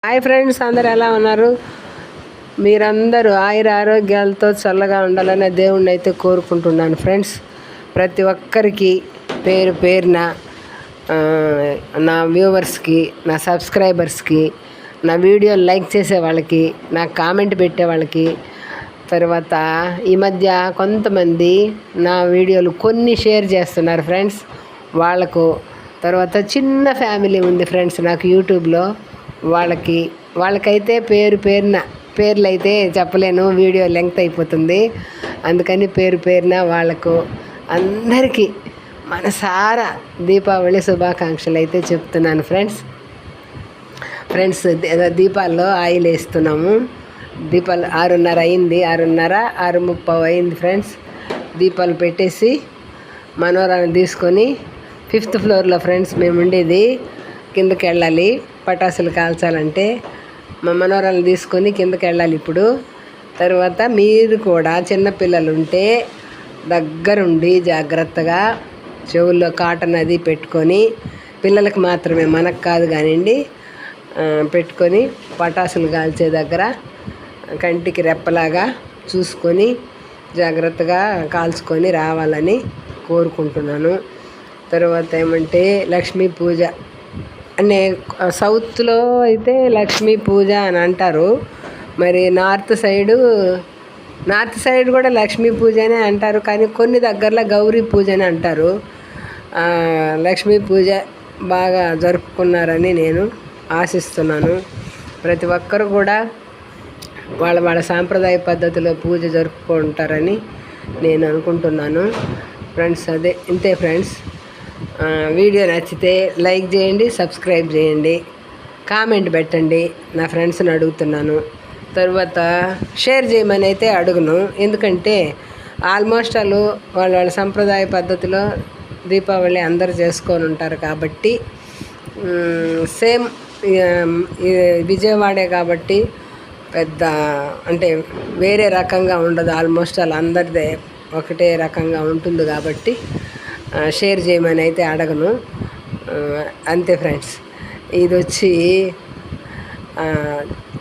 Hi friends, అందరు ఎలా ఉన్నారు? మీరందరూ ఆరోగ్యాలతో చల్లగా ఉండాలని దేవుణ్ణి అయితే కోరుకుంటున్నాను ఫ్రెండ్స్. ప్రతి ఒక్కరికి పేరు పేరున నా వ్యూవర్స్కి, నా సబ్స్క్రైబర్స్కి, నా వీడియో లైక్ చేసే వాళ్ళకి, నా కామెంట్ పెట్టే వాళ్ళకి, తర్వాత ఈ మధ్య కొంతమంది నా వీడియోలు కొన్ని షేర్ చేస్తున్నారు ఫ్రెండ్స్. తర్వాత చిన్న ఫ్యామిలీ ఉంది ఫ్రెండ్స్ నాకు యూట్యూబ్లో. వాళ్ళకైతే పేర్లు అయితే చెప్పలేను, వీడియో లెంగ్త్ అయిపోతుంది. అందుకని పేరున వాళ్ళకు అందరికీ మనసారా దీపావళి శుభాకాంక్షలు అయితే చెప్తున్నాను ఫ్రెండ్స్. దీపాల్లో ఆయిల్ వేస్తున్నాము. దీపాలు 6:30 అయింది, 6:30 అయింది ఫ్రెండ్స్. దీపాలు పెట్టేసి మనోరాన్ని తీసుకొని 5th ఫ్లోర్లో ఫ్రెండ్స్ మేము ఉండేది. కిందకి వెళ్ళాలి పటాసులు కాల్చాలంటే. మా మనోరాలను తీసుకొని కిందకి వెళ్ళాలి ఇప్పుడు. తర్వాత మీరు కూడా చిన్నపిల్లలు ఉంటే దగ్గరుండి జాగ్రత్తగా చెవుల్లో కాటన్ అది పెట్టుకొని, పిల్లలకు మాత్రమే, మనకు కాదు కానివ్వండి, పెట్టుకొని పటాసులు కాల్చే దగ్గర కంటికి రెప్పలాగా చూసుకొని జాగ్రత్తగా కాల్చుకొని రావాలని కోరుకుంటున్నాను. తర్వాత ఏమంటే లక్ష్మీ పూజ అనే సౌత్లో అయితే లక్ష్మీ పూజ అని అంటారు. మరి నార్త్ సైడ్ కూడా లక్ష్మీ పూజ అనే అంటారు, కానీ కొన్ని దగ్గరలో గౌరీ పూజ అని అంటారు. లక్ష్మీ పూజ బాగా జరుపుకున్నారని నేను ఆశిస్తున్నాను. ప్రతి ఒక్కరు కూడా వాళ్ళ సాంప్రదాయ పద్ధతిలో పూజ జరుపుకుంటారని నేను అనుకుంటున్నాను ఫ్రెండ్స్. ఇంతే ఫ్రెండ్స్. వీడియో నచ్చితే లైక్ చేయండి, సబ్స్క్రైబ్ చేయండి, కామెంట్ పెట్టండి. నా ఫ్రెండ్స్ని అడుగుతున్నాను. తర్వాత షేర్ చేయమని అయితే అడుగును, ఎందుకంటే ఆల్మోస్ట్ వాళ్ళ సంప్రదాయ పద్ధతిలో దీపావళి అందరూ చేసుకొని ఉంటారు కాబట్టి, సేమ్ విజయవాడే కాబట్టి పెద్ద అంటే వేరే రకంగా ఉండదు. ఆల్మోస్ట్ అందరిదే ఒకటే రకంగా ఉంటుంది కాబట్టి షేర్ చేయమని అయితే అడగను. అంతే ఫ్రెండ్స్. ఇది వచ్చి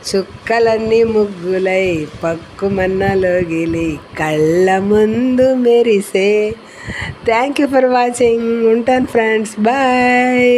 చుక్కలన్నీ ముగ్గులై పక్కుమన్నలోగిలి కళ్ళ ముందు మెరిసే. Thank you for watching. ఉంటాను ఫ్రెండ్స్, బాయ్.